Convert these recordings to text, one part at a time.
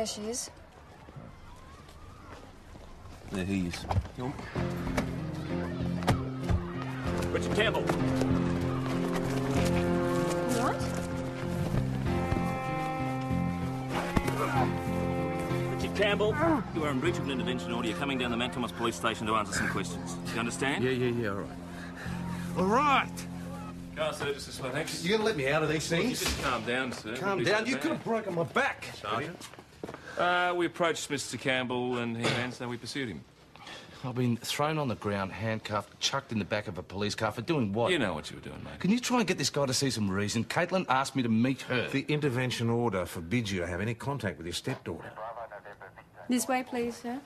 There she is. There he is. Richard Campbell. What? Richard Campbell, you are in breach of an intervention order. You're coming down the Mount Thomas police station to answer some questions. You understand? Yeah, all right. All right. Car sir, just this way, thanks. You gonna let me out of these You things? just calm down, sir. Calm down. You could have broken my back. Sergeant. We approached Mr. Campbell and he ran, so we pursued him. I've been thrown on the ground, handcuffed, chucked in the back of a police car for doing what? You know what you were doing, mate. Can you try and get this guy to see some reason? Caitlin asked me to meet her. The intervention order forbids you to have any contact with your stepdaughter. This way, please, sir.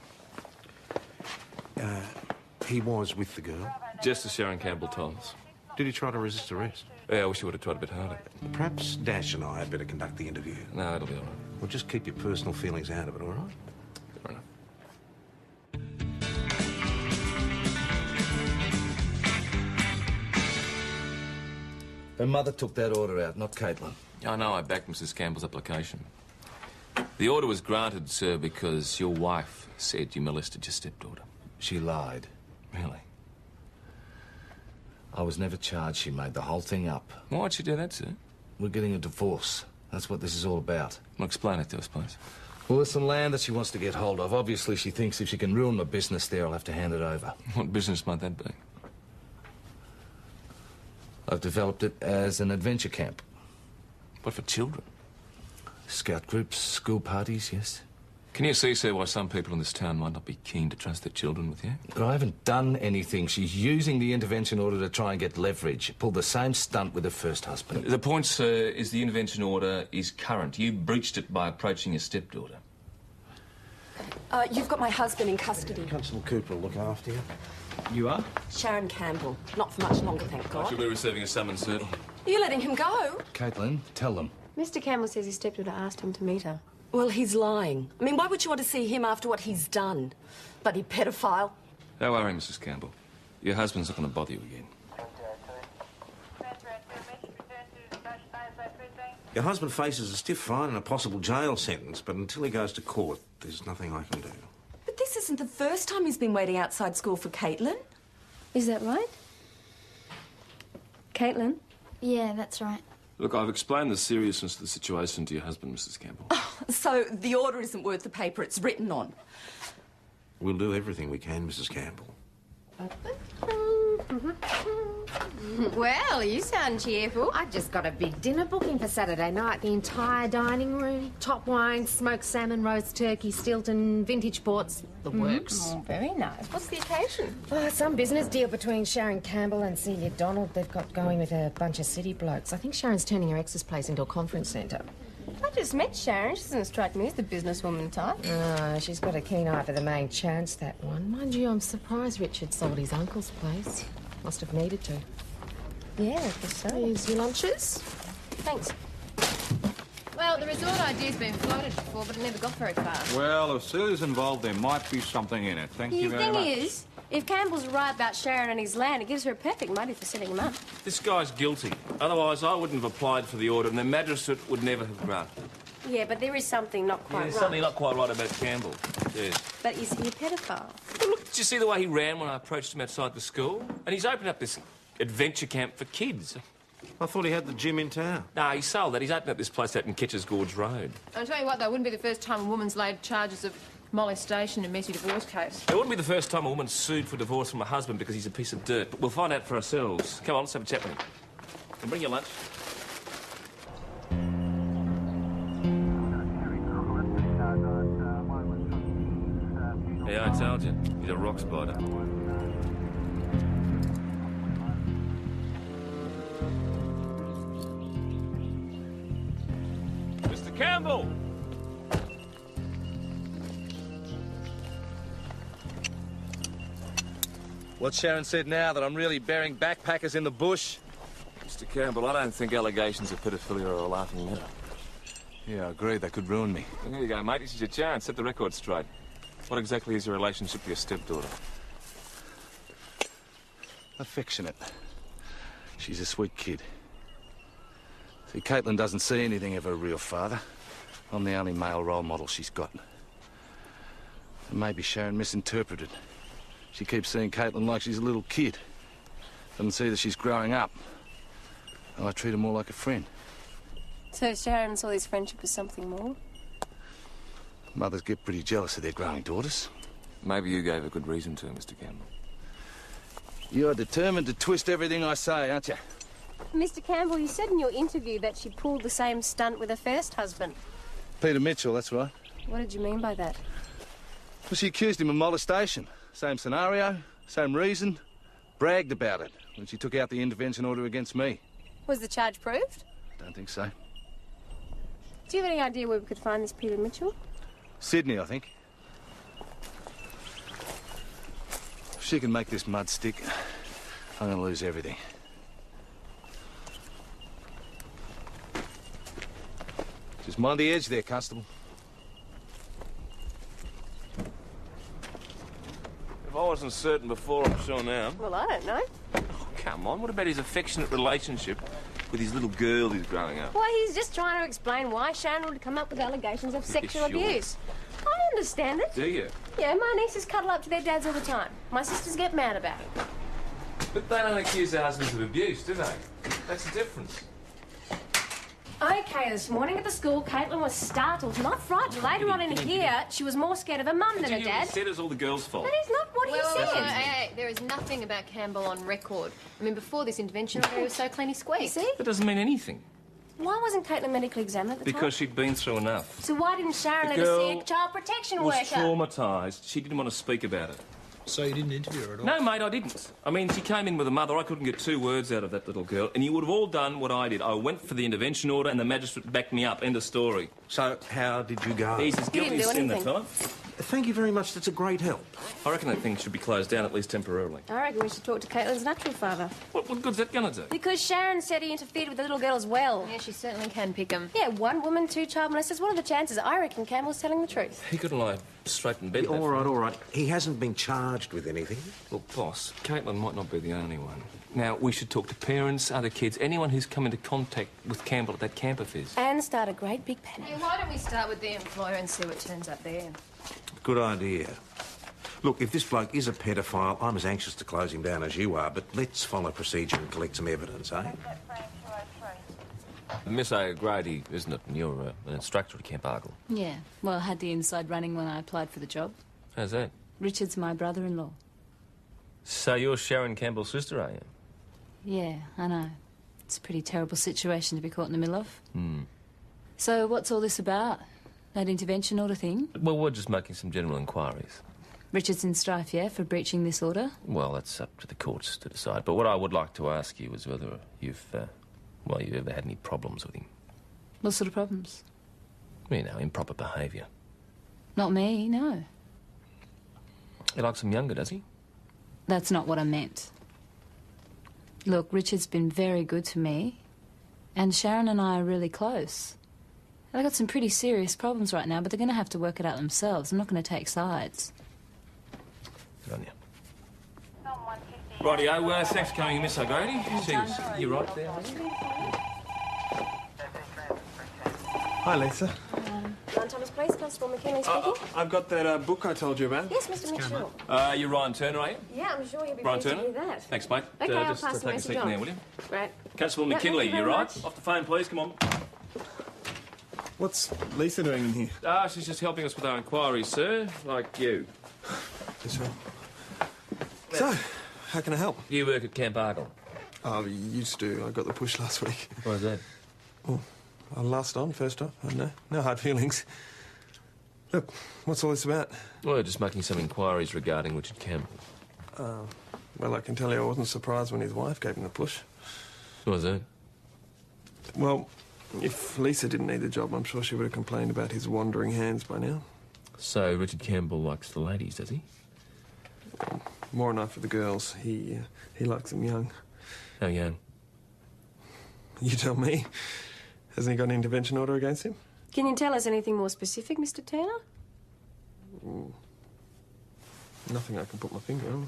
He was with the girl. Just as Sharon Campbell told us. Did he try to resist arrest? Yeah, I wish you would have tried a bit harder. Perhaps Dash and I had better conduct the interview. No, it'll be all right. Well, just keep your personal feelings out of it, all right? Fair enough. Her mother took that order out, not Caitlin. I know I backed Mrs. Campbell's application. The order was granted, sir, because your wife said you molested your stepdaughter. She lied. Really? I was never charged. She made the whole thing up. Why'd she do that, sir? We're getting a divorce. That's what this is all about. Well, explain it to us, please. Well, there's some land that she wants to get hold of. Obviously, she thinks if she can ruin my business there, I'll have to hand it over. What business might that be? I've developed it as an adventure camp. What, for children? Scout groups, school parties, yes. Can you see, sir, why some people in this town might not be keen to trust their children with you? But I haven't done anything. She's using the intervention order to try and get leverage. Pulled the same stunt with her first husband. The point, sir, is the intervention order is current. You breached it by approaching your stepdaughter. You've got my husband in custody. Constable Cooper will look after you. You are? Sharon Campbell. Not for much longer, thank God. She'll be receiving a summons, sir. You're letting him go? Caitlin, tell them. Mr. Campbell says his stepdaughter asked him to meet her. Well, he's lying. I mean, why would you want to see him after what he's done? Bloody pedophile. Don't worry, Mrs. Campbell. Your husband's not going to bother you again. Your husband faces a stiff fine and a possible jail sentence, but until he goes to court, there's nothing I can do. But this isn't the first time he's been waiting outside school for Caitlin. Is that right? Caitlin? Yeah, that's right. Look, I've explained the seriousness of the situation to your husband, Mrs. Campbell. So the order isn't worth the paper it's written on. We'll do everything we can, Mrs. Campbell. Well, you sound cheerful. I just got a big dinner booking for Saturday night. The entire dining room, top wine, smoked salmon, roast turkey, Stilton, vintage ports, the works. Oh, very nice. What's the occasion? Oh, some business deal between Sharon Campbell and Celia Donald they've got going with a bunch of city blokes. I think Sharon's turning her ex's place into a conference centre. I just met Sharon. She doesn't strike me as the businesswoman type. Ah, she's got a keen eye for the main chance, that one. Mind you, I'm surprised Richard sold his uncle's place. Must have needed to. Yeah, I guess so. Here's your lunches. Thanks. Well, the resort idea's been floated before, but it never got very far. Well, if Sue's involved, there might be something in it. Thank you very much. The thing is, if Campbell's right about Sharon and his land, it gives her a perfect motive for setting him up. This guy's guilty. Otherwise, I wouldn't have applied for the order, and the magistrate would never have granted it. Yeah, but there is something not quite There's right. something not quite right about Campbell. Yes. But is he a pedophile? Well, look, did you see the way he ran when I approached him outside the school? And he's opened up this adventure camp for kids. I thought he had the gym in town. No, he sold that. He's opened up this place out in Ketchers Gorge Road. I'll tell you what, though, it wouldn't be the first time a woman's laid charges of molestation in a messy divorce case. It wouldn't be the first time a woman's sued for divorce from her husband because he's a piece of dirt. But we'll find out for ourselves. Come on, let's have a chat with him. And bring your lunch. Yeah, I told you. He's a rock spider. Mr. Campbell! What's Sharon said now, that I'm really burying backpackers in the bush? Mr. Campbell, I don't think allegations of paedophilia are a laughing matter. Yeah, I agree. They could ruin me. Well, here you go, mate. This is your chance. Set the record straight. What exactly is your relationship with your stepdaughter? Affectionate. She's a sweet kid. See, Caitlin doesn't see anything of her real father. I'm the only male role model she's got. And maybe Sharon misinterpreted. She keeps seeing Caitlin like she's a little kid. Doesn't see that she's growing up. And I treat her more like a friend. So Sharon saw this friendship as something more? Mothers get pretty jealous of their growing daughters. Maybe you gave a good reason to, Mr. Campbell. You're determined to twist everything I say, aren't you? Mr. Campbell, you said in your interview that she pulled the same stunt with her first husband. Peter Mitchell, that's right. What did you mean by that? Well, she accused him of molestation. Same scenario, same reason. Bragged about it when she took out the intervention order against me. Was the charge proved? Don't think so. Do you have any idea where we could find this Peter Mitchell? Sydney, I think. If she can make this mud stick, I'm gonna lose everything. Just mind the edge there, Constable. If I wasn't certain before, I'm sure now. Well, I don't know. Oh, come on, what about his affectionate relationship with his little girl who's growing up? Well, he's just trying to explain why Sharon would come up with allegations of sexual sure. abuse. I understand it. Do you? Yeah, my nieces cuddle up to their dads all the time. My sisters get mad about it. But they don't accuse their husbands of abuse, do they? That's the difference. Okay, this morning at the school, Caitlin was startled, not frightened. Later on in here, she was more scared of her mum than her dad. Said it's all the girl's fault. That is not what he said. Hey, there is nothing about Campbell on record. I mean, before this intervention, he was so clean he squeaked. See? That doesn't mean anything. Why wasn't Caitlin medically examined at the time? Because she'd been through enough. So why didn't Sharon let her see a child protection Was worker? traumatised. She didn't want to speak about it. So you didn't interview her at all? No, mate, I didn't. I mean, she came in with a mother. I couldn't get 2 words out of that little girl. And you would have all done what I did. I went for the intervention order and the magistrate backed me up. End of story. So, how did you go? He's as guilty as sin, that fella. Thank you very much. That's a great help. I reckon that thing should be closed down, at least temporarily. I reckon we should talk to Caitlin's natural father. What good's that going to do? Because Sharon said he interfered with the little girl as well. Yeah, she certainly can pick him. Yeah, 1 woman, 2 child molesters. What are the chances? I reckon Campbell's telling the truth. He could lie straight in bed. Yeah, all right. He hasn't been charged with anything. Look, boss, Caitlin might not be the only one. Now, we should talk to parents, other kids, anyone who's come into contact with Campbell at that camp of his. And start a great big panic. Hey, why don't we start with the employer and see what turns up there? Good idea. Look, if this bloke is a paedophile, I'm as anxious to close him down as you are, but let's follow procedure and collect some evidence, eh? Miss O'Grady, isn't it? And you're an instructor at Camp Argle. Yeah. Well, I had the inside running when I applied for the job. How's that? Richard's my brother-in-law. So you're Sharon Campbell's sister, are you? Yeah, I know. It's a pretty terrible situation to be caught in the middle of. Hmm. So what's all this about? That intervention order thing? Well, we're just making some general inquiries. Richard's in strife, yeah, for breaching this order? Well, that's up to the courts to decide. But what I would like to ask you is whether you've ever had any problems with him. What sort of problems? You know, improper behaviour. Not me, no. He likes him younger, does he? That's not what I meant. Look, Richard's been very good to me, and Sharon and I are really close. They've got some pretty serious problems right now, but they're going to have to work it out themselves. I'm not going to take sides. Good on you. Rightio, thanks for coming, Miss O'Grady. Cheers. You right there? Hi, Lisa. Mount Thomas Police Constable McKinley speaking. I've got that book I told you about. Yes, Mr. Mitchell. You're Ryan Turner, are you? Yeah, I'm sure he'll be Ryan pleased to Turner? hear that. Thanks, mate. Okay, I'll just pass the take a message seat on. there, will you? Right. Constable Yeah, McKinley, thank you you very right? much. Off the phone, please, come on. What's Lisa doing in here? She's just helping us with our inquiries, sir, like you. Sure. So, how can I help? You work at Camp Argle. Oh, used to. I got the push last week. Why's that? Oh, last on, first off. No hard feelings. Look, what's all this about? Well, just making some inquiries regarding Richard Campbell. Well, I can tell you I wasn't surprised when his wife gave him the push. Why's that? Well, if Lisa didn't need the job, I'm sure she would have complained about his wandering hands by now. So Richard Campbell likes the ladies, does he? More enough for the girls. He likes them young. How young? You tell me. Hasn't he got an intervention order against him? Can you tell us anything more specific, Mr. Turner? Nothing I can put my finger on.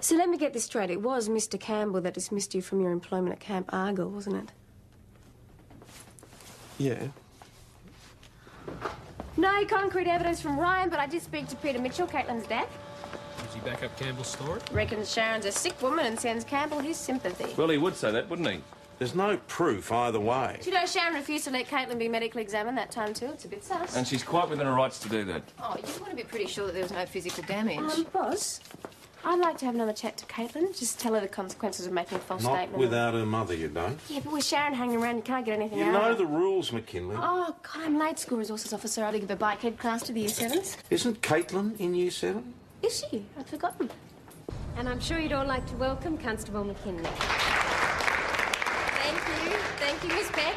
So let me get this straight. It was Mr. Campbell that dismissed you from your employment at Camp Argle, wasn't it? Yeah. No concrete evidence from Ryan, but I did speak to Peter Mitchell, Caitlin's dad. Does he back up Campbell's story? Reckons Sharon's a sick woman and sends Campbell his sympathy. Well, he would say that, wouldn't he? There's no proof either way. Do you know Sharon refused to let Caitlin be medically examined that time too? It's a bit sus. And she's quite within her rights to do that. Oh, you want to be pretty sure that there was no physical damage. Boss, I'd like to have another chat to Caitlin. Just tell her the consequences of making a false Not statement. without her mother, you don't. Yeah, but with Sharon hanging around, you can't get anything You out know of her. the rules, McKinley. Oh, God, I'm late, school resources officer. I had to give a bike head class to the Year 7s. Isn't Caitlin in Year 7? Is she? I'd forgotten. And I'm sure you'd all like to welcome Constable McKinley. Thank you. Thank you, Miss Peck.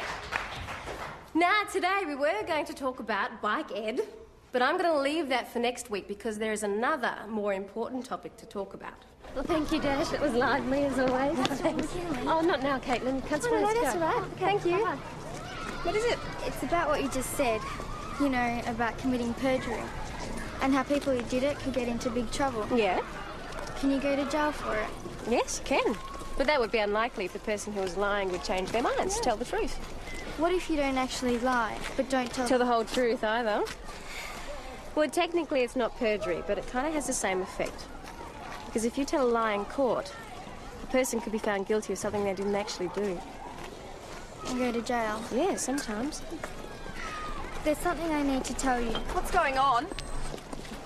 Now, today we were going to talk about Bike Ed, but I'm going to leave that for next week because there is another more important topic to talk about. Well, thank you, Dash. It was lively as always. Oh, not now, Caitlin. Constable, no, let's that's go. all right. Thank you. Bye. What is it? It's about what you just said, you know, about committing perjury and how people who did it could get into big trouble. Yeah? Can you go to jail for it? Yes, you can. But that would be unlikely if the person who was lying would change their minds, tell the truth. What if you don't actually lie, but don't Tell the whole truth either. Well, technically it's not perjury, but it kind of has the same effect. Because if you tell a lie in court, the person could be found guilty of something they didn't actually do. And go to jail? Yeah, sometimes. There's something I need to tell you. What's going on?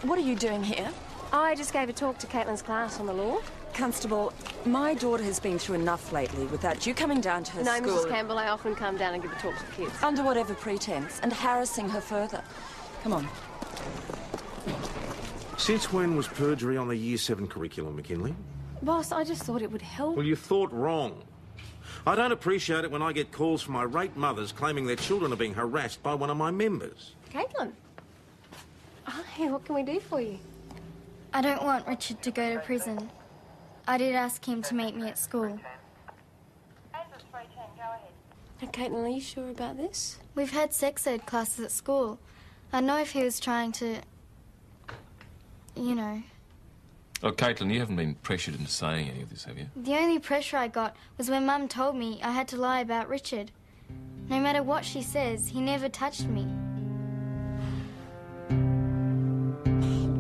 What are you doing here? Oh, I just gave a talk to Caitlin's class on the law. Constable, my daughter has been through enough lately without you coming down to her No, school. Mrs. Campbell, I often come down and give a talk to the kids. Under whatever pretense, and harassing her further. Come on. Since when was perjury on the Year 7 curriculum, McKinley? Boss, I just thought it would help. Well, you thought wrong. I don't appreciate it when I get calls from irate mothers claiming their children are being harassed by one of my members. Caitlin. Hi, what can we do for you? I don't want Richard to go to prison. I did ask him to meet me at school. Now, Caitlin, are you sure about this? We've had sex ed classes at school. I know if he was trying to... you know... Oh, Caitlin, you haven't been pressured into saying any of this, have you? The only pressure I got was when Mum told me I had to lie about Richard. No matter what she says, he never touched me.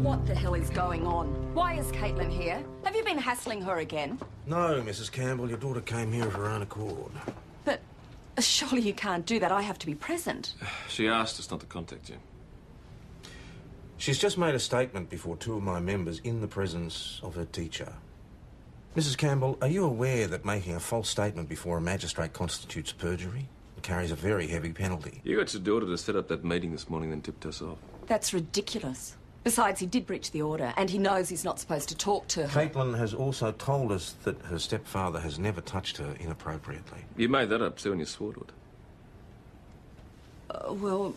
What the hell is going on? Why is Caitlin here? Have you been hassling her again? No, Mrs. Campbell, your daughter came here of her own accord. But surely you can't do that. I have to be present. She asked us not to contact you. She's just made a statement before two of my members in the presence of her teacher. Mrs. Campbell, are you aware that making a false statement before a magistrate constitutes perjury? It carries a very heavy penalty. You got your daughter to set up that meeting this morning, then tipped us off. That's ridiculous. Besides, he did breach the order, and he knows he's not supposed to talk to her. Caitlin has also told us that her stepfather has never touched her inappropriately. You made that up too, and you swore to it. Well...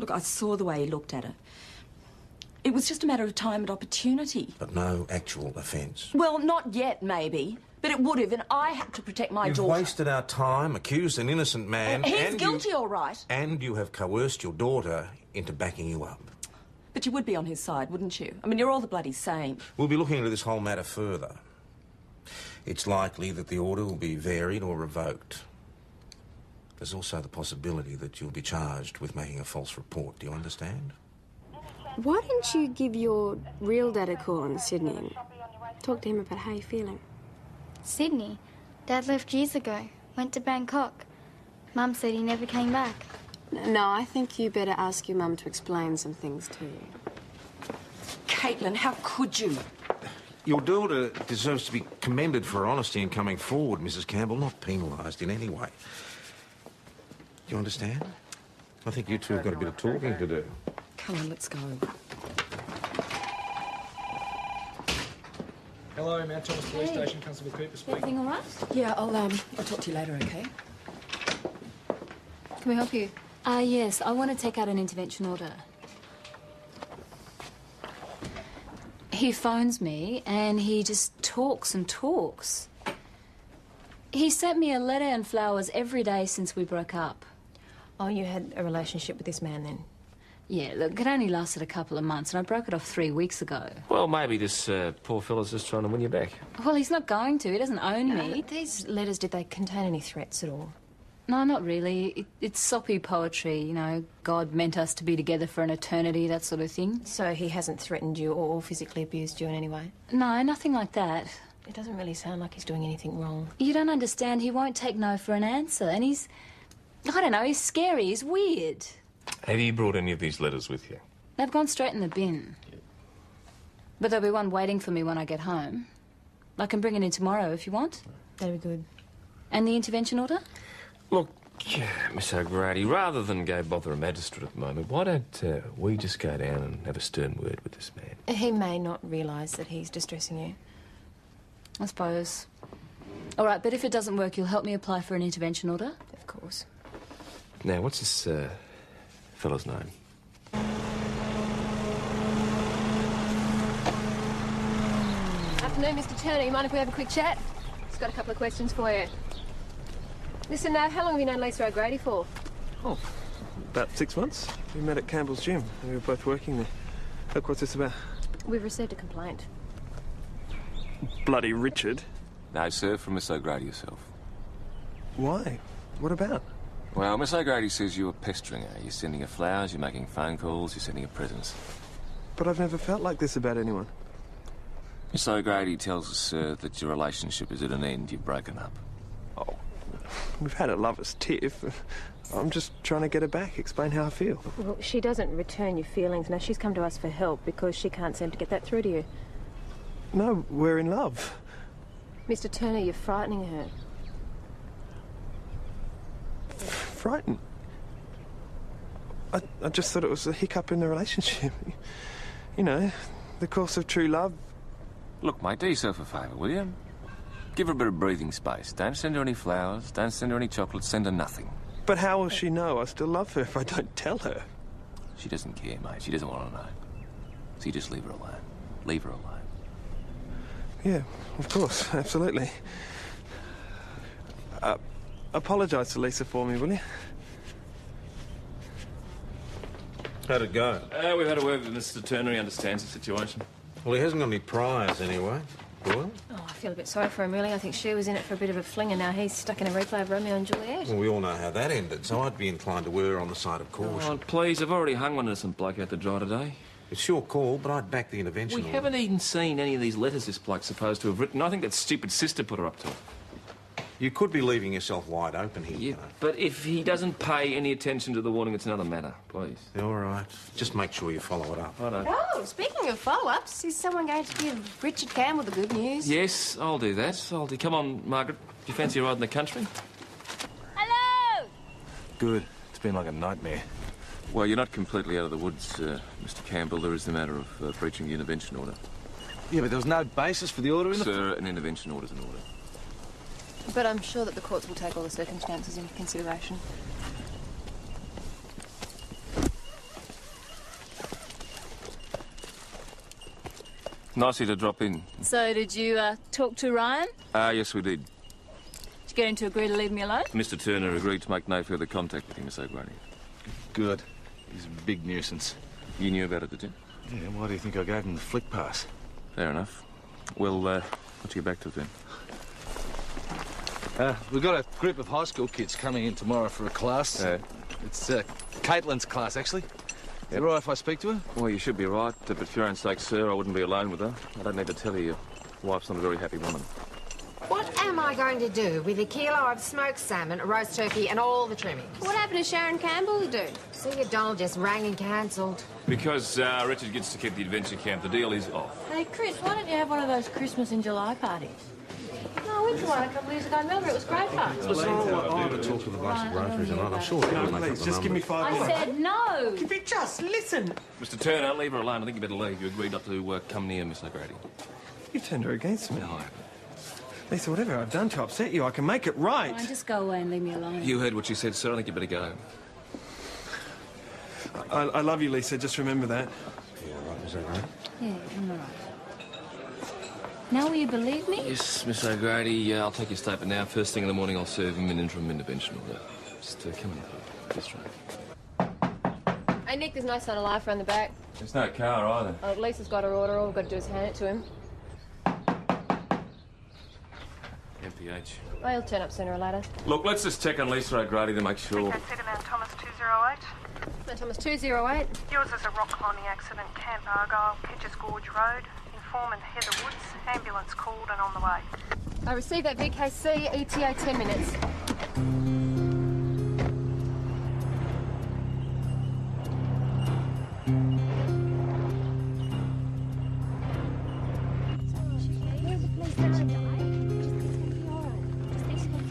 Look, I saw the way he looked at her. It was just a matter of time and opportunity. But no actual offence. Well, not yet, maybe. But it would have, and I had to protect my You've daughter. wasted our time, accused an innocent man... He's guilty, all right. And you have coerced your daughter into backing you up. But you would be on his side, wouldn't you? I mean, you're all the bloody same. We'll be looking into this whole matter further. It's likely that the order will be varied or revoked. There's also the possibility that you'll be charged with making a false report. Do you understand? Why don't you give your real dad a call in Sydney and talk to him about how you're feeling? Sydney? Dad left years ago. Went to Bangkok. Mum said he never came back. No, I think you better ask your mum to explain some things to you. Caitlin, how could you? Your daughter deserves to be commended for her honesty in coming forward, Mrs. Campbell, not penalised in any way. Do you understand? I think you two have got a bit of talking to do. Come on, let's go. Hello, Mount Thomas Police Station, Constable Cooper speaking. Everything all right? Yeah, I'll talk to you later, okay? Can we help you? Yes, I want to take out an intervention order. He phones me and he just talks and talks. He sent me a letter and flowers every day since we broke up. Oh, you had a relationship with this man then? Yeah, look, it only lasted a couple of months and I broke it off 3 weeks ago. Well, maybe this poor fella's just trying to win you back. Well, he's not going to. He doesn't own me. These letters, did they contain any threats at all? No, not really. It's soppy poetry, you know, God meant us to be together for an eternity, that sort of thing. So he hasn't threatened you or physically abused you in any way? No, nothing like that. It doesn't really sound like he's doing anything wrong. You don't understand. He won't take no for an answer. And he's... I don't know, he's scary, he's weird. Have you brought any of these letters with you? They've gone straight in the bin. But there'll be one waiting for me when I get home. I can bring it in tomorrow if you want. That'd be good. And the intervention order? Look, Miss O'Grady, rather than go bother a magistrate at the moment, why don't we just go down and have a stern word with this man? He may not realise that he's distressing you. I suppose. All right, but if it doesn't work, you'll help me apply for an intervention order? Of course. Now, what's this fellow's name? Afternoon, Mr. Turner. You mind if we have a quick chat? Just got a couple of questions for you. Listen, how long have you known Lisa O'Grady for? Oh, about 6 months. We met at Campbell's gym. We were both working there. Look, what's this about? We've received a complaint. Bloody Richard. No, sir, from Miss O'Grady herself. Why? What about? Well, Miss O'Grady says you're pestering her. You're sending her flowers, you're making phone calls, you're sending her presents. But I've never felt like this about anyone. Miss O'Grady tells us, sir, that your relationship is at an end. You've broken up. Oh, we've had a lover's tiff. I'm just trying to get her back, explain how I feel. Well, she doesn't return your feelings. Now, she's come to us for help because she can't seem to get that through to you. No, we're in love. Mr. Turner, you're frightening her. Frightened? I just thought it was a hiccup in the relationship. You know, the course of true love. Look, mate, do yourself a favour, will you? Give her a bit of breathing space. Don't send her any flowers, don't send her any chocolates, send her nothing. But how will she know I still love her if I don't tell her? She doesn't care, mate. She doesn't want to know. So you just leave her alone. Leave her alone. Yeah, of course, absolutely. Apologise to Lisa for me, will you? How'd it go? We've had a word with Mr. Turner. He understands the situation. Well, he hasn't got any priors anyway. Doyle? Oh, I feel a bit sorry for him, really. I think she was in it for a bit of a fling, and now he's stuck in a replay of Romeo and Juliet. Well, we all know how that ended, so I'd be inclined to err on the side of caution. Oh, please, I've already hung one innocent bloke out to dry today. It's your call, but I'd back the intervention We order. haven't even seen any of these letters this bloke's supposed to have written. I think that stupid sister put her up to it. You could be leaving yourself wide open here, you know. But if he doesn't pay any attention to the warning, it's another matter, please. All right. Just make sure you follow it up. I don't. Oh, speaking of follow-ups, is someone going to give Richard Campbell the good news? Yes, I'll do that. Come on, Margaret. Do you fancy a ride in the country? Hello! Good. It's been like a nightmare. Well, you're not completely out of the woods, Mr. Campbell. There is the matter of breaching the intervention order. Yeah, but there was no basis for the order in the... Sir, an intervention order's an order. But I'm sure that the courts will take all the circumstances into consideration. Nice of you to drop in. So, did you talk to Ryan? Yes, we did. Did you get him to agree to leave me alone? Mr. Turner agreed to make no further contact with you, Miss O'Grady. Good. He's a big nuisance. You knew about it, did you? Yeah, why do you think I gave him the flick pass? Fair enough. Well, let's get back to it then. We've got a group of high school kids coming in tomorrow for a class. It's Caitlin's class, actually. Is it all right if I speak to her? Well, you should be right, but for your own sake, sir, I wouldn't be alone with her. I don't need to tell you, your wife's not a very happy woman. What am I going to do with a kilo of smoked salmon, a roast turkey, and all the trimmings? What happened to Sharon Campbell, dude? See, your Donald just rang and cancelled. Because Richard gets to keep the adventure camp. The deal is off. Hey, Chris, why don't you have one of those Christmas in July parties? No, I went to one a couple of years ago. I remember it was great fun. Listen, I'll have a talk with a bunch of groceries and I'm sure they'll make up Please, the just give me numbers. 5 I minutes. said no! If you just listen! Mr. Turner, leave her alone. I think you better leave. You agreed not to come near Miss O'Grady. You've turned her against me. No, I haven't. Lisa, whatever I've done to upset you, I can make it right. Fine, just go away and leave me alone. You heard what she said, sir. I think you better go. I love you, Lisa. Just remember that. Yeah, right, Miss O'Grady. Yeah, I'm all right. Now will you believe me? Yes, Miss O'Grady, I'll take your statement now. First thing in the morning, I'll serve him an interim intervention order. Just come in. Just right. Hey, Nick, there's no sign of life around the back. There's no car either. Oh, Lisa's got her order. All we've got to do is hand it to him. MPH. Well, he'll turn up sooner or later. Look, let's just check on Lisa O'Grady to make sure. Okay, Mount Thomas 208. Mount Thomas 208. Yours is a rock climbing accident, Camp Argyle, Hedges Gorge Road. Informant Heather Woods. Ambulance called and on the way. I received that VKC, ETA 10 minutes.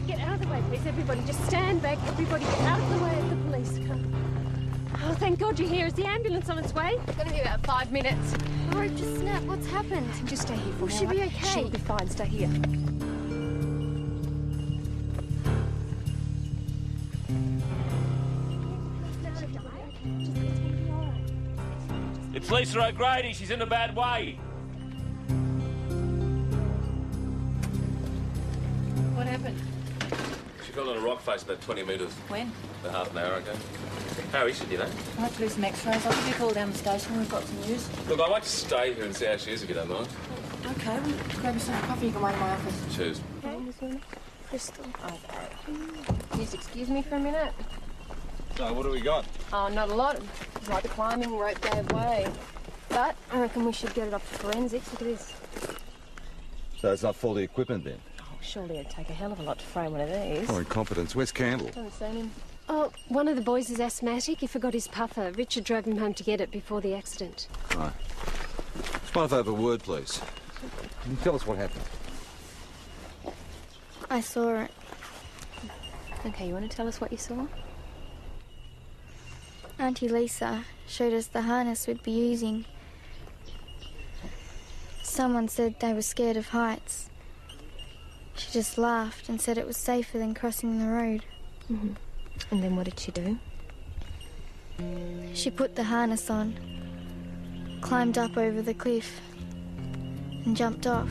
Get out of the way, please, everybody. Just stand back. Everybody get out of the way of the police car. Oh, thank God you're here. Is the ambulance on its way? It's going to be about 5 minutes. The rope just snapped. What's happened? Just stay here for Will now. she be okay? She'll be fine. Stay here. It's Lisa O'Grady. She's in a bad way. What happened? She fell on a rock face about 20 metres. When? About half an hour ago. How is she, do you know? I'll have to do some x-rays. I'll give you a call down the station when we've got some news. Look, I'd like to stay here and see how she is, if you don't mind. Okay, we'll grab you some coffee. You can wait in my office. Cheers. Crystal. Okay. Please excuse me for a minute. So, what do we got? Oh, not a lot. It's like the climbing rope gave way. But I reckon we should get it off to forensics. Look at this. So it's not faulty equipment then? Oh, surely it'd take a hell of a lot to frame one of these. Or incompetence. Where's Campbell? Haven't seen him. Oh, one of the boys is asthmatic. He forgot his puffer. Richard drove him home to get it before the accident. Right. Just mind if I have a word, please? Can you tell us what happened? I saw it. Okay, you want to tell us what you saw? Auntie Lisa showed us the harness we'd be using. Someone said they were scared of heights. She just laughed and said it was safer than crossing the road. Mm-hmm. And then what did she do? She put the harness on, climbed up over the cliff, and jumped off.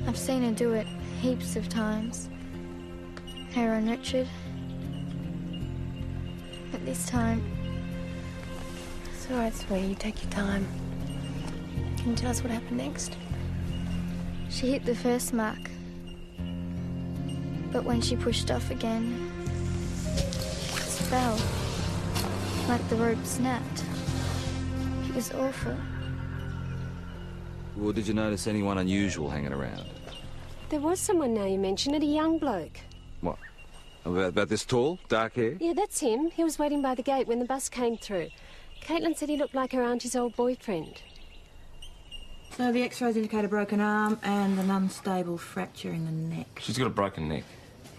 I've seen her do it heaps of times. Her and Richard. But this time... It's all right, sweetie. You take your time. Can you tell us what happened next? She hit the first mark. But when she pushed off again, she just fell. Like the rope snapped. It was awful. Well, did you notice anyone unusual hanging around? There was someone now you mention it, a young bloke. What? About this tall, dark hair? Yeah, that's him. He was waiting by the gate when the bus came through. Caitlin said he looked like her auntie's old boyfriend. So the x-rays indicate a broken arm and an unstable fracture in the neck. She's got a broken neck.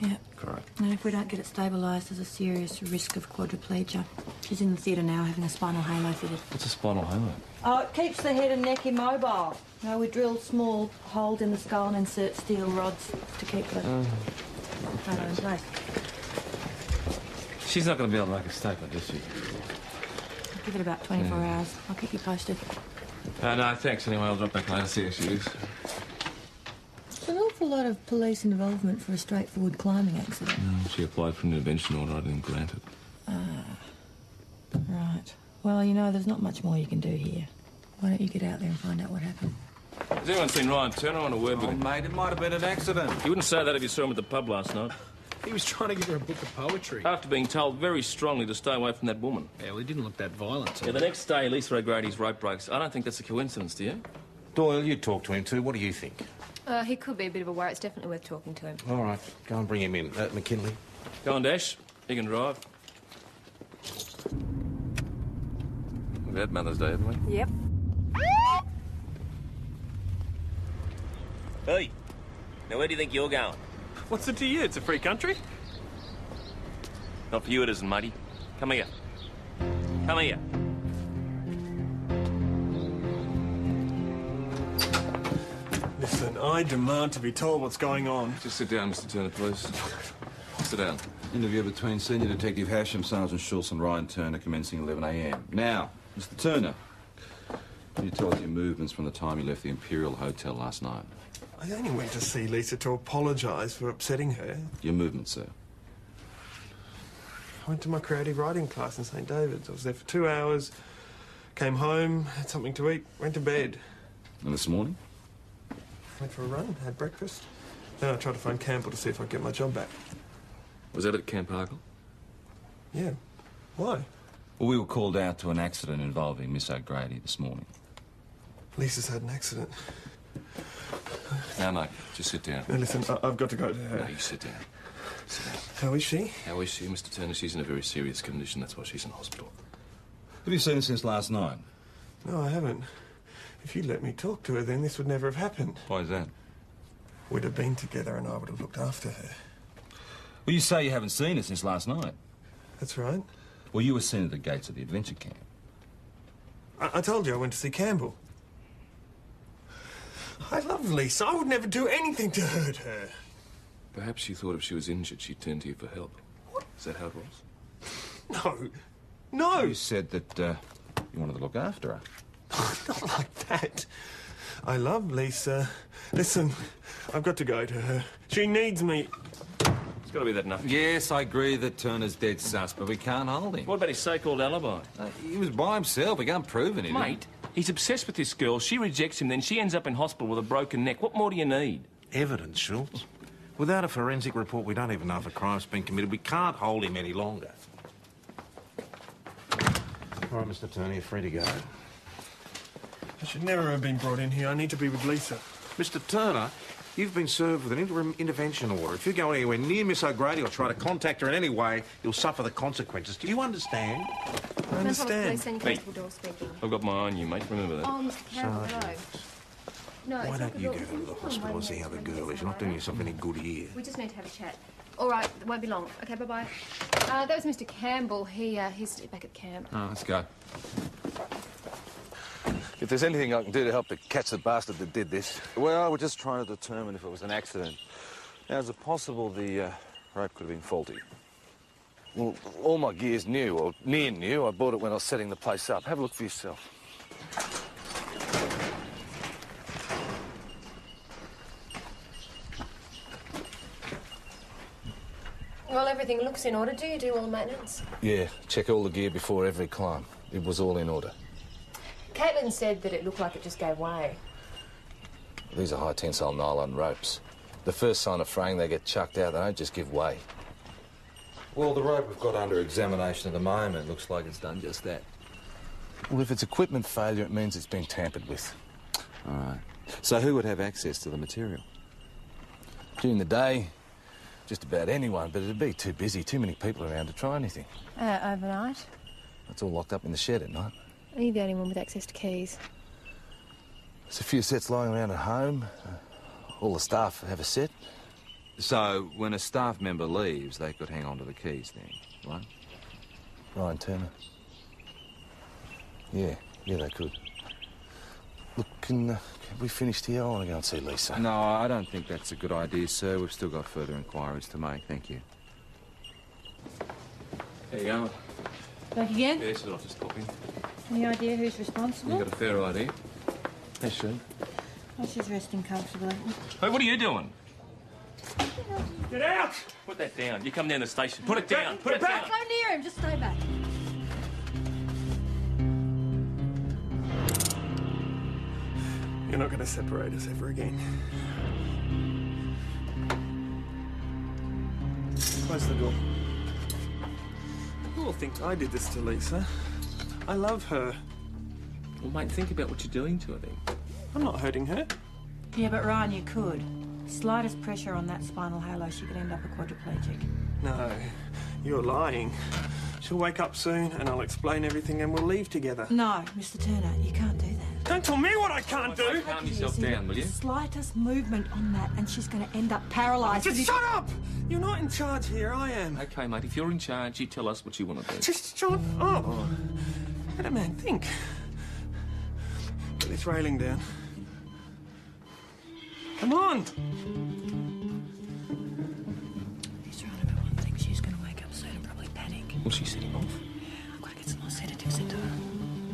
Yeah. Correct. And if we don't get it stabilised, there's a serious risk of quadriplegia. She's in the theatre now having a spinal halo fitted. What's a spinal halo? Oh, it keeps the head and neck immobile. You know, we drill small holes in the skull and insert steel rods to keep the halo in place. She's not going to be able to make a statement, is she? I'll give it about 24 hours. I'll keep you posted. No, thanks. Anyway, I'll drop back later, see how she is. It's an awful lot of police involvement for a straightforward climbing accident. She applied for an intervention order. I didn't grant it. Right. Well, you know, there's not much more you can do here. Why don't you get out there and find out what happened? Has anyone seen Ryan Turner on a word with him? Mate, it might have been an accident. You wouldn't say that if you saw him at the pub last night. He was trying to give her a book of poetry. After being told very strongly to stay away from that woman. Yeah, well, he didn't look that violent. Yeah, the next day, Lisa O'Grady's rope breaks. I don't think that's a coincidence, do you? Doyle, you talk to him too. What do you think? He could be a bit of a worry. It's definitely worth talking to him. All right, go and bring him in. McKinley. Go on, Dash. You can drive. We've had Mother's Day, haven't we? Yep. Hey, now where do you think you're going? What's it to you? It's a free country. Not for you it isn't, matey. Come here. Come here. Listen, I demand to be told what's going on. Just sit down, Mr. Turner, please. Sit down. Interview between Senior Detective Hasham, Sergeant Schultz and Ryan Turner commencing 11 a.m. Now, Mr. Turner, can you tell us your movements from the time you left the Imperial Hotel last night? I only went to see Lisa to apologise for upsetting her. Your movements, sir? I went to my creative writing class in St David's. I was there for 2 hours, Came home, had something to eat, went to bed. And this morning? Went for a run, had breakfast. Then I tried to phone Campbell to see if I could get my job back. Was that at Camp Argyle? Yeah. Why? Well, we were called out to an accident involving Miss O'Grady this morning. Lisa's had an accident. No, mate, just sit down. Now listen, I've got to go to her. No, you sit down. Sit down. How is she? How is she, Mr. Turner? She's in a very serious condition. That's why she's in hospital. Have you seen her since last night? No, I haven't. If you'd let me talk to her, then this would never have happened. Why is that? We'd have been together and I would have looked after her. Well, you say you haven't seen her since last night. That's right. Well, you were seen at the gates of the adventure camp. I told you I went to see Campbell. I love Lisa. I would never do anything to hurt her. Perhaps you thought if she was injured, she'd turn to you for help. What? Is that how it was? No. No! You said that you wanted to look after her. Not like that. I love Lisa. Listen, I've got to go to her. She needs me. It's got to be that enough. Yes, I agree that Turner's dead sus, but we can't hold him. What about his so-called alibi? He was by himself. We can't prove anything. Mate, he's obsessed with this girl. She rejects him, then she ends up in hospital with a broken neck. What more do you need? Evidence, Schultz. Without a forensic report, we don't even know if a crime's been committed. We can't hold him any longer. All right, Mr. Turner, you're free to go. I should never have been brought in here. I need to be with Lisa. Mr. Turner, you've been served with an interim intervention order. If you go anywhere near Miss O'Grady or try to contact her in any way, you'll suffer the consequences. Do you understand? I understand. Hey, I've got my eye on you, mate. Remember that. Oh, Mr. Campbell, hello. No, Why it's don't not you the go door. to the hospital and see how the girl is? You're not doing yourself any good here. We just need to have a chat. All right, it won't be long. Okay, bye-bye. That was Mr. Campbell. He's back at camp. Oh, let's go. If there's anything I can do to help to catch the bastard that did this... Well, we're just trying to determine if it was an accident. Now, is it possible the rope could have been faulty? Well, all my gear's new, or near new. I bought it when I was setting the place up. Have a look for yourself. Well, everything looks in order. Do you do all the maintenance? Yeah, check all the gear before every climb. It was all in order. Caitlin said that it looked like it just gave way. These are high-tensile nylon ropes. The first sign of fraying, they get chucked out. They don't just give way. Well, the rope we've got under examination at the moment looks like it's done just that. Well, if it's equipment failure, it means it's been tampered with. All right. So who would have access to the material? During the day, just about anyone, but it'd be too busy, too many people around to try anything. Overnight? It's all locked up in the shed at night. Are you the only one with access to keys? There's a few sets lying around at home. All the staff have a set. So, when a staff member leaves, they could hang on to the keys then, right? Ryan Turner. Yeah, they could. Look, can we finish here? I want to go and see Lisa. No, I don't think that's a good idea, sir. We've still got further inquiries to make. Thank you. There you go. Back again? Yes, I'll just pop in. Any idea who's responsible? You got a fair idea. Yes, sir. Oh, she's resting comfortably. Hey, what are you doing? Get out! Put that down. You come down the station. Put it down. Put it Don't down. go near him, just stay back. You're not going to separate us ever again. Close the door. You all think I did this to Lisa. I love her. Well, mate, think about what you're doing to her then. I'm not hurting her. Yeah, but Ryan, you could. Slightest pressure on that spinal halo, she could end up a quadriplegic. No, you're lying. She'll wake up soon and I'll explain everything and we'll leave together. No, Mr. Turner, you can't do that. Don't tell me what I can't do! Calm yourself down, will you? The slightest movement on that and she's going to end up paralysed. Just shut up! You're not in charge here, I am. Okay, mate, if you're in charge, you tell us what you want to do. Just shut up! Let a man think. Put this railing down. Come on! He's trying to everyone thinks she's going to wake up soon and probably panic. Will she set him off? Yeah, I've got to get some more sedatives into her.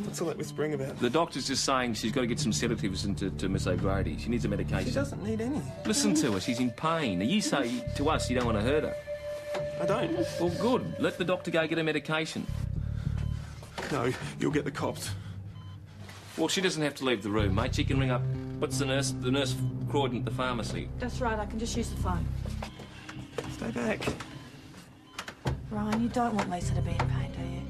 What's all that whispering about? The doctor's just saying she's got to get some sedatives into Miss O'Grady. She needs a medication. She doesn't need any. Listen to her. She's in pain. Now, you say to us you don't want to hurt her. I don't. Well, good. Let the doctor go get her medication. No, you'll get the cops. Well, she doesn't have to leave the room, mate. She can ring up... What's the nurse Croydon at the pharmacy? That's right, I can just use the phone. Stay back. Ryan, you don't want Lisa to be in pain, do you?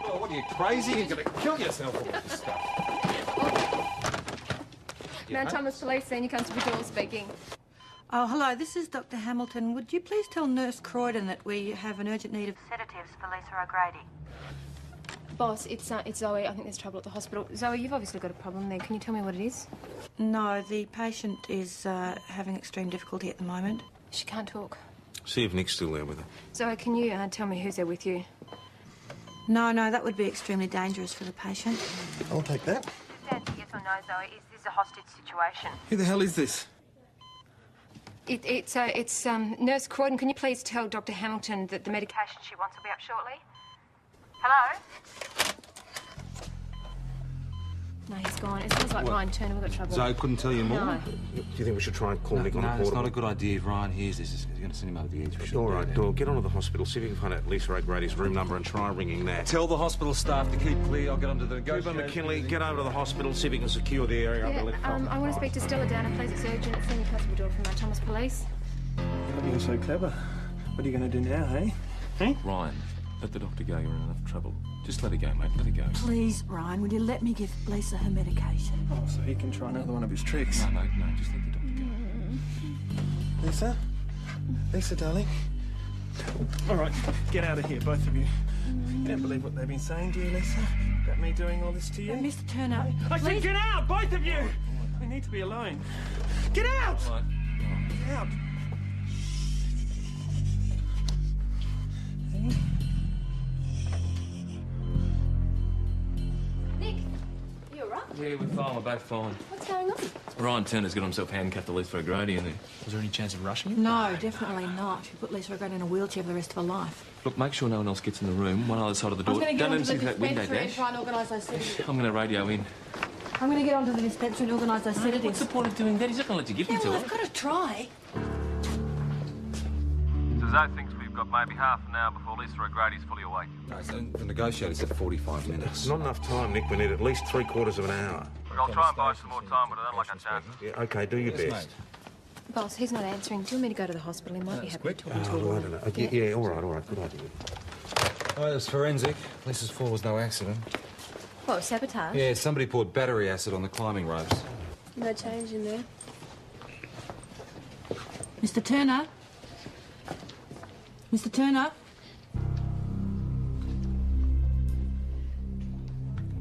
Oh, what are you, crazy? You're going to kill yourself with this stuff. Mount Thomas Police, Senior Constable Doyle speaking. Oh, hello, this is Dr. Hamilton. Would you please tell Nurse Croydon that we have an urgent need of Sedatives for Lisa O'Grady. Boss, it's Zoe. I think there's trouble at the hospital. Zoe, you've obviously got a problem there. Can you tell me what it is? No, the patient is having extreme difficulty at the moment. She can't talk. See if Nick's still there with her. Zoe, can you tell me who's there with you? No, that would be extremely dangerous for the patient. I'll take that. Stand for yes or no, Zoe. Is this a hostage situation? Who the hell is this? It's Nurse Croydon. Can you please tell Dr. Hamilton that the Medication she wants will be up shortly. Hello? No, he's gone. It sounds like Ryan Turner. We've got trouble. Zoe couldn't tell you more? No. Do you think we should try and call Nick on the portable? No, it's not a good idea. If Ryan hears this, he's going to send him over the edge. All right, Doyle, get on to the hospital. See if you can find out Lisa O'Grady's room number and try ringing that. Tell the hospital staff to keep clear. I'll get onto the Cooper negotiator. McKinley, get over to the hospital, see if you can secure the area. I want to speak to Stella Downer, please. It's urgent. It's Senior Constable Doyle from Mount Thomas Police. You're so clever. What are you going to do now, hey? Hey? Ryan, let the doctor go. You're in enough trouble. Just let her go, mate. Let her go. Please, Ryan, will you let me give Lisa her medication? Oh, so he can try another one of his tricks. No, mate, no. Just let the doctor go. Lisa? Lisa, darling? All right, get out of here, both of you. You don't believe what they've been saying, do you, Lisa? About me doing all this to you? Mr. Turner, I said get out, both of you! We need to be alone. Get out! Right. Get out! Hey? Nick, you all right? Yeah, we're fine. We're both fine. What's going on? Ryan Turner's got himself handcuffed to Lisa O'Grady in there. Was there any chance of rushing him? No, definitely not. You put Lisa O'Grady in a wheelchair for the rest of her life. Look, make sure no one else gets in the room. One other side of the door. I'm going to get Don't onto let the him see that window, dispensary and Dash. try and organise those sedatives. I'm going to radio in. I'm going to get onto the dispensary and organise those sedatives. What's the point of doing that?'s not going to let you give them to Well, her. I've got to try. So Zoe thinks we've got maybe half an hour before Lisa O'Grady's fully awake. No, so the negotiator said 45 minutes. Not enough time, Nick. We need at least 3/4 of an hour. Look, I'll try and buy some more time, but I don't like a chance. Yeah, OK, do your best. Boss, he's not answering. Do you want me to go to the hospital? He might be happy to talk to Oh, you. I don't know. Yeah, all right, good idea. Oh, it was forensic. Lisa's fall was no accident. What, sabotage? Yeah, somebody poured battery acid on the climbing ropes. No change in there. Mr. Turner? Mr. Turner?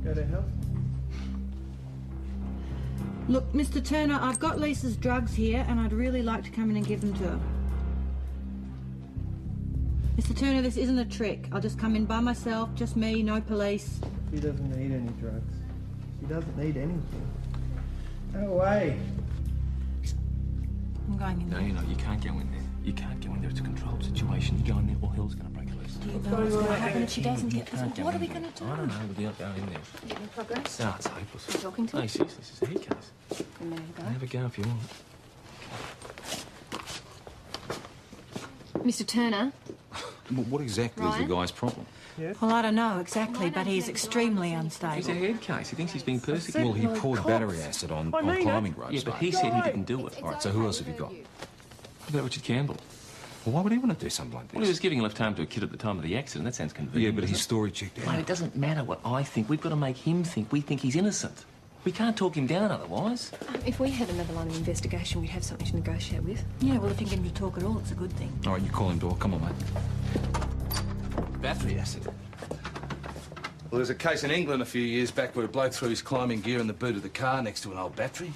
Go to hell. Look, Mr. Turner, I've got Lisa's drugs here and I'd really like to come in and give them to her. Mr. Turner, this isn't a trick. I'll just come in by myself, just me, no police. She doesn't need any drugs. She doesn't need anything. Go away. I'm going in No, there. you can't go in there. You can't go in there. It's a controlled situation. You go in there, all hell's going to break loose. Do you know what's going to happen if she doesn't You get this? can't go What are in we there. going to do? I don't know. Without going in there. Any progress? No, it's hopeless. You talking to No, him? seriously, this is a head case. Then there you go. Have a go if you want. Mr. Turner? What exactly is Ryan? the guy's problem? Well, I don't know exactly, but he's extremely unstable. He's a head case. He thinks he's being persecuted. Well, he poured battery acid on climbing ropes. Yeah, but he said he didn't do it. All right, so who else have you got? What about Richard Campbell? Well, why would he want to do something like this? Well, he was giving a left home to a kid at the time of the accident. That sounds convenient. Yeah, but his doesn't story checked it? out. Mate, it doesn't matter what I think. We've got to make him think we think he's innocent. We can't talk him down otherwise. If we had another line of investigation, we'd have something to negotiate with. Yeah, well, if you get him to talk at all, it's a good thing. All right, you call him, Door. Come on, mate. Battery acid. Well, there was a case in England a few years back where a bloke threw his climbing gear in the boot of the car next to an old battery.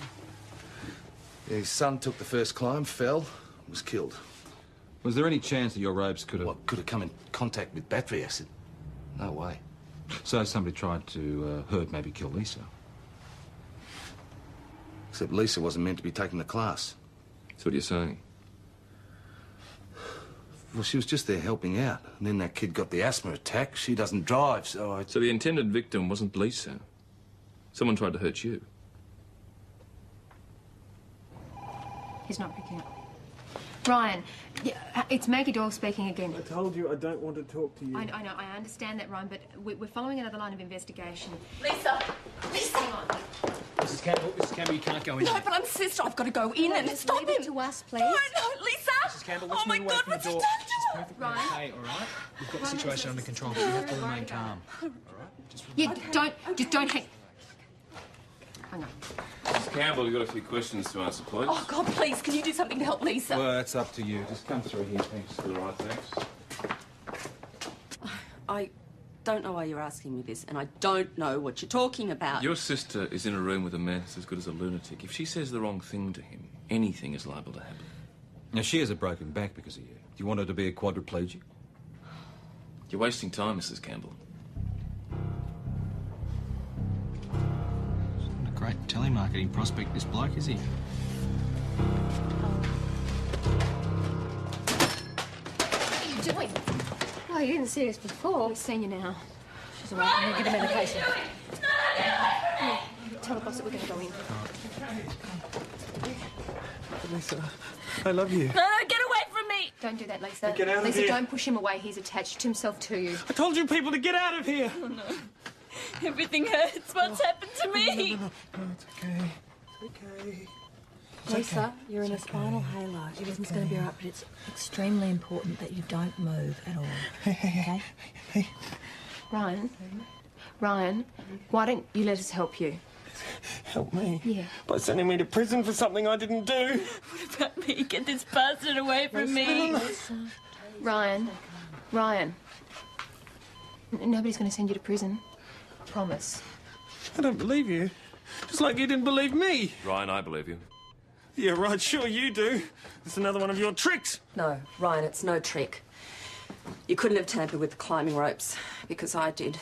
Yeah, his son took the first climb, fell, was killed. Was there any chance that your robes could have... What, could have come in contact with battery acid? No way. So somebody tried to hurt, maybe kill Lisa. Except Lisa wasn't meant to be taking the class. So what are you saying? Well, she was just there helping out. And then that kid got the asthma attack. She doesn't drive, so I... So the intended victim wasn't Lisa. Someone tried to hurt you. He's not picking up. Ryan, yeah, it's Maggie Doyle speaking again. I told you I don't want to talk to you. I know, I understand that, Ryan, but we're following another line of investigation. Lisa! Lisa! Hang on. Mrs. Campbell, you can't go in. No, but I'm sister. I've got to go in and stop leave him. it to us, please. No, Lisa! Mrs. Campbell, let's Oh my move away God, from the what's he door. done She's to her? perfectly Ryan? okay, all right? We've got the situation under control, but you have to remain calm. Yeah, just don't hang on. Mrs. Campbell, you've got a few questions to answer, please. Oh, God, please, can you do something to help Lisa? Well, that's up to you. Just come through here. Thanks. All right, thanks. I don't know why you're asking me this, and I don't know what you're talking about. Your sister is in a room with a man who's as good as a lunatic. If she says the wrong thing to him, anything is liable to happen. Now, she has a broken back because of you. Do you want her to be a quadriplegic? You're wasting time, Mrs. Campbell. Not a great telemarketing prospect, this bloke, is he? What are you doing? Oh, you didn't see us before. We've seen you now. She's all right. I'm going to give her medication. Yeah, tell the boss that we're going to go in. Lisa, I love you. No, get away from me! Don't do that, Lisa. Get out of Lisa, here. don't push him away. He's attached himself to you. I told you people to get out of here. Oh, no. Everything hurts. What's happened to me? No, it's okay. It's okay. Lisa, you're in a spinal halo. Everything's going to be all right, but it's extremely important that you don't move at all. Okay? Hey. Ryan, why don't you let us help you? Help me? Yeah. By sending me to prison for something I didn't do. What about me? Get this bastard away from me. Ryan. Nobody's going to send you to prison. I promise. I don't believe you. Just like you didn't believe me. Ryan, I believe you. Yeah, right, sure you do. It's another one of your tricks. No, Ryan, it's no trick. You couldn't have tampered with the climbing ropes, because I did.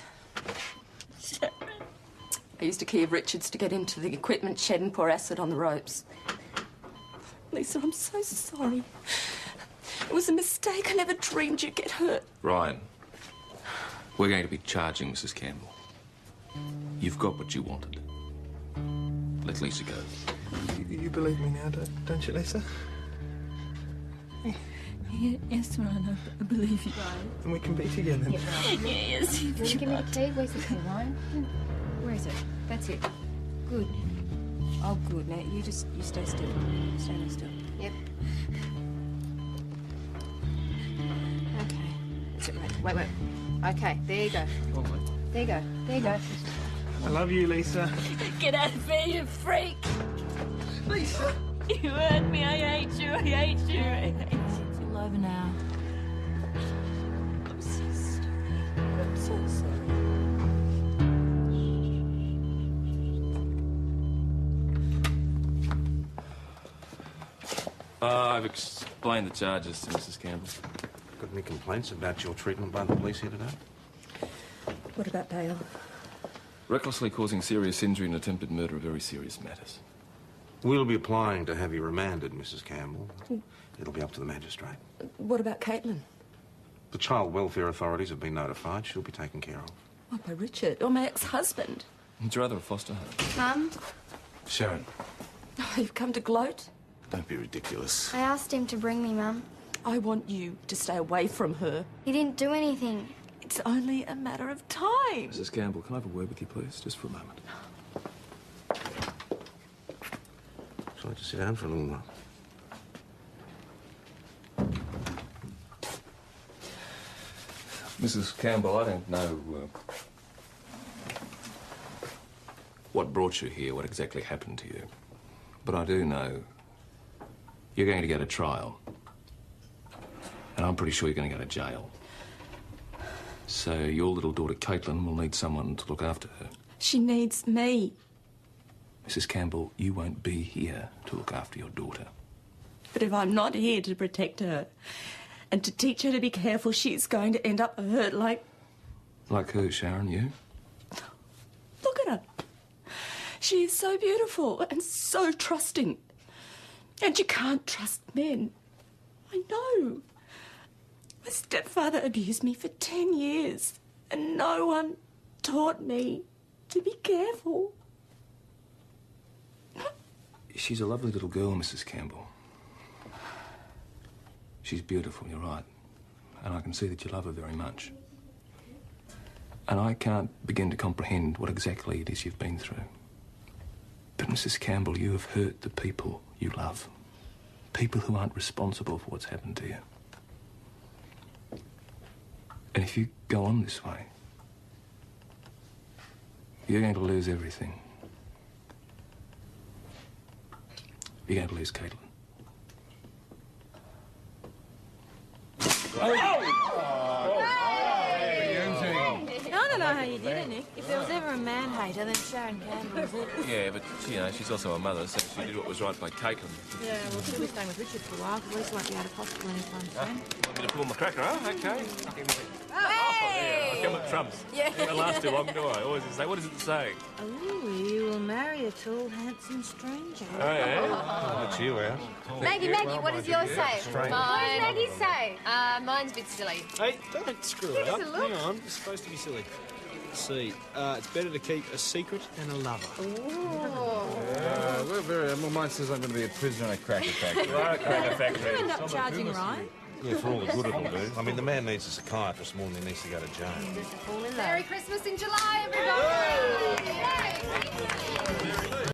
I used a key of Richard's to get into the equipment shed and pour acid on the ropes. Lisa, I'm so sorry. It was a mistake. I never dreamed you'd get hurt. Ryan, we're going to be charging Mrs. Campbell. You've got what you wanted. Let Lisa go. You believe me now, don't you, Lisa? Yes, Ryan, I believe you. And we can be together. Yeah, Ryan. Yes, Can you give me the key? Where's the key, Ryan? Where is it? That's it. Good. Oh, good. Now, you stay still. Stay still. Yep. Okay. That's it, right. Wait. Okay, there you go. There you go. I love you, Lisa. Get out of here, you freak! Lisa! You hurt me. I hate you. I hate you. I hate you. It's all over now. I'm so sorry. I'm so sorry. I've explained the charges to Mrs. Campbell. Got any complaints about your treatment by the police here today? What about Dale? Recklessly causing serious injury and attempted murder are very serious matters. We'll be applying to have you remanded, Mrs. Campbell. It'll be up to the magistrate. What about Caitlin? The child welfare authorities have been notified. She'll be taken care of. What, by Richard? Or my ex-husband? It's rather a foster home. Mum, Sharon, Oh, you've come to gloat? don't be ridiculous. I asked him to bring me, Mum. I want you to stay away from her. He didn't do anything. It's only a matter of time. Mrs. Campbell, can I have a word with you, please? Just for a moment. Shall I just sit down for a little while? Mrs. Campbell, I don't know what brought you here, what exactly happened to you. But I do know you're going to go to trial. And I'm pretty sure you're going to go to jail. So your little daughter, Caitlin, will need someone to look after her. She needs me. Mrs. Campbell, you won't be here to look after your daughter. But if I'm not here to protect her and to teach her to be careful, she's going to end up hurt like... Like who, Sharon? You? Look at her. She is so beautiful and so trusting. And you can't trust men. I know. My stepfather abused me for 10 years, and no one taught me to be careful. She's a lovely little girl, Mrs. Campbell. She's beautiful, you're right. And I can see that you love her very much. And I can't begin to comprehend what exactly it is you've been through. But, Mrs. Campbell, you have hurt the people you love. People who aren't responsible for what's happened to you. And if you go on this way, you're going to lose everything. You're going to lose Caitlin. I don't know how you did it, Nick. If there was ever a man-hater, then Sharon Campbell was it. Yeah, but, you know, she's also a mother, so she did what was right by Caitlin. Yeah, well, she'll be staying with Richard for a while, because Lisa won't be out of hospital anytime soon. Want me to pull my cracker, huh? Okay. Hey! I come at trumps. Yeah. I don't last too long, do I? Always say, what does it say? Oh, you will marry a tall, handsome stranger. Oh, yeah? I'll let you out. Maggie, what does yours say? Strange. What does Maggie say? Mine's a bit silly. Hey, don't screw it Give up. us a look. Hang on, it's supposed to be silly. Let's see. It's better to keep a secret than a lover. We're very... Well, mine says I'm going to be a prisoner in a cracker factory. Cracker factory. You end up charging Ryan. Yeah, for all the good it'll do. I mean, the man needs a psychiatrist more than he needs to go to jail. Merry Christmas in July, everybody! Yay!